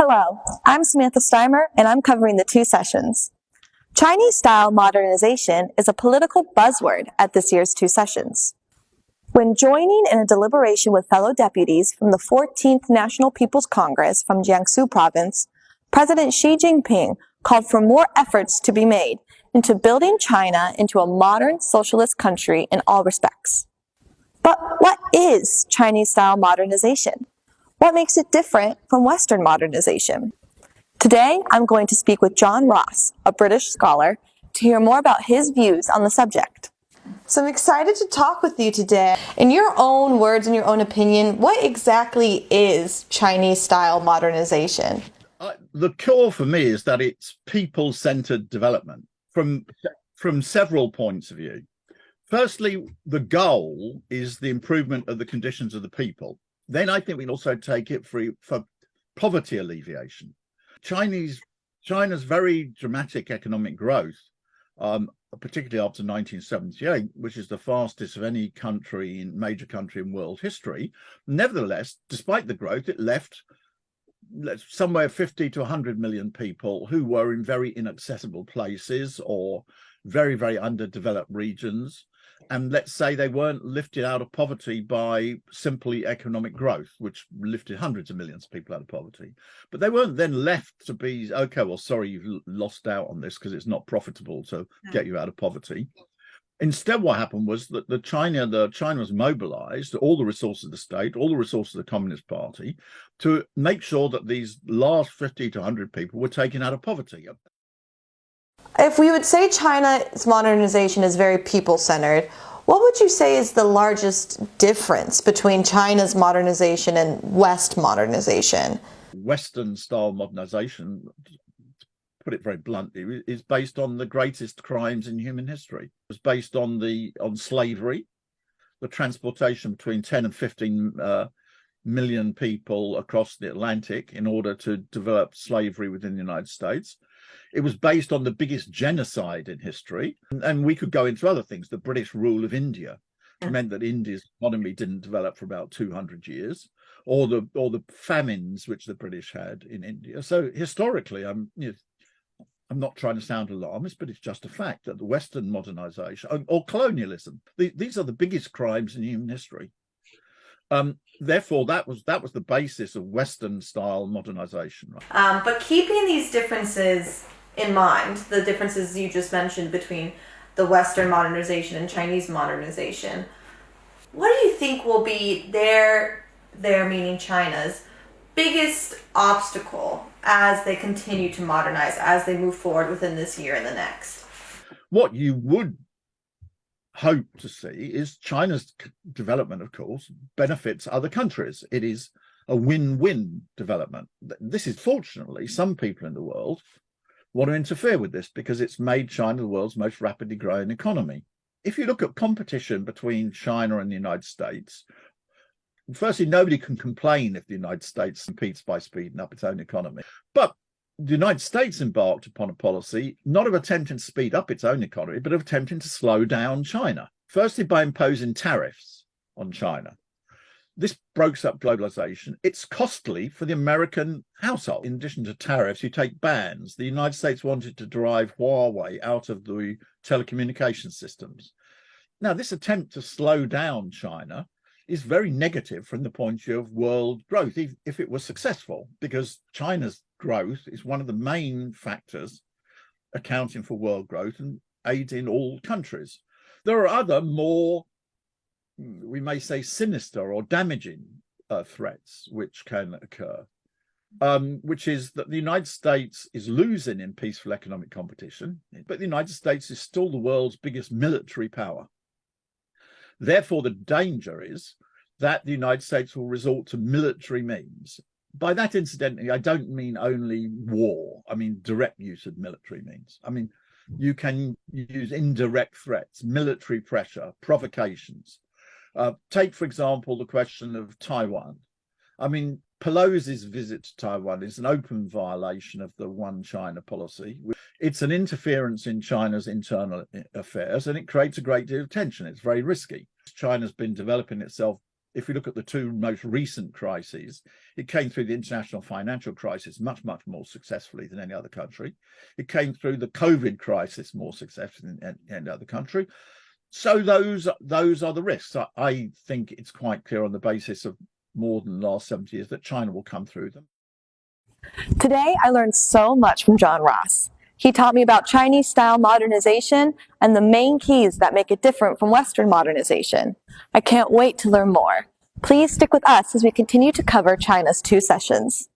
Hello, I'm Samantha Stimer, and I'm covering the two sessions. Chinese-style modernization is a political buzzword at this year's two sessions. When joining in a deliberation with fellow deputies from the 14th National People's Congress from Jiangsu province, President Xi Jinping called for more efforts to be made into building China into a modern socialist country in all respects. But what is Chinese-style modernization? What makes it different from Western modernization? Today, I'm going to speak with John Ross, a British scholar, to hear more about his views on the subject. So I'm excited to talk with you today. In your own words and your own opinion, what exactly is Chinese-style modernization? The core for me is that it's people-centered development from several points of view. Firstly, the goal is the improvement of the conditions of the people. Then I think we can also take it for poverty alleviation. China's very dramatic economic growth, particularly after 1978, which is the fastest of any major country in world history. Nevertheless, despite the growth, it left somewhere 50 to 100 million people who were in very inaccessible places or very, very underdeveloped regions. And let's say they weren't lifted out of poverty by simply economic growth, which lifted hundreds of millions of people out of poverty. But they weren't then left to be, okay, well, sorry, you've lost out on this because it's not profitable to get you out of poverty. Instead, what happened was that China was mobilized, all the resources of the state, all the resources of the Communist Party, to make sure that these last 50 to 100 people were taken out of poverty. If we would say China's modernization is very people-centered, what would you say is the largest difference between China's modernization and West modernization? Western-style modernization, to put it very bluntly, is based on the greatest crimes in human history. It was based on slavery, the transportation between 10 and 15 million people across the Atlantic in order to develop slavery within the United States. It was based on the biggest genocide in history. And we could go into other things. The British rule of India meant that India's economy didn't develop for about 200 years, or the famines which the British had in India. So historically, I'm not trying to sound alarmist, but it's just a fact that the Western modernization or colonialism, these are the biggest crimes in human history. Therefore, that was the basis of Western-style modernization. Right? But keeping these differences in mind, the differences you just mentioned between the Western modernization and Chinese modernization, what do you think will be their meaning China's biggest obstacle as they continue to modernize, as they move forward within this year and the next? What you would hope to see is China's development, of course, benefits other countries. It is a win-win development. This is, fortunately, some people in the world want to interfere with this because it's made China the world's most rapidly growing economy. If you look at competition between China and the United States, firstly, nobody can complain if the United States competes by speeding up its own economy. But the United States embarked upon a policy not of attempting to speed up its own economy, but of attempting to slow down China. Firstly, by imposing tariffs on China. This breaks up globalization. It's costly for the American household. In addition to tariffs, you take bans. The United States wanted to drive Huawei out of the telecommunication systems. Now, this attempt to slow down China is very negative from the point of view of world growth, if it was successful, because China's growth is one of the main factors accounting for world growth and aiding all countries. There are other more, we may say, sinister or damaging threats which can occur, which is that the United States is losing in peaceful economic competition, but the United States is still the world's biggest military power. Therefore, the danger is that the United States will resort to military means. By that, incidentally, I don't mean only war. I mean direct use of military means. I mean, you can use indirect threats, military pressure, provocations. Take, for example, the question of Taiwan. I mean, Pelosi's visit to Taiwan is an open violation of the One China policy. It's an interference in China's internal affairs, and it creates a great deal of tension. It's very risky. China's been developing itself if we look at the two most recent crises, it came through the international financial crisis much, much more successfully than any other country. It came through the COVID crisis more successfully than any other country. So those are the risks. I think it's quite clear on the basis of more than the last 70 years that China will come through them. Today, I learned so much from John Ross. He taught me about Chinese-style modernization and the main keys that make it different from Western modernization. I can't wait to learn more. Please stick with us as we continue to cover China's two sessions.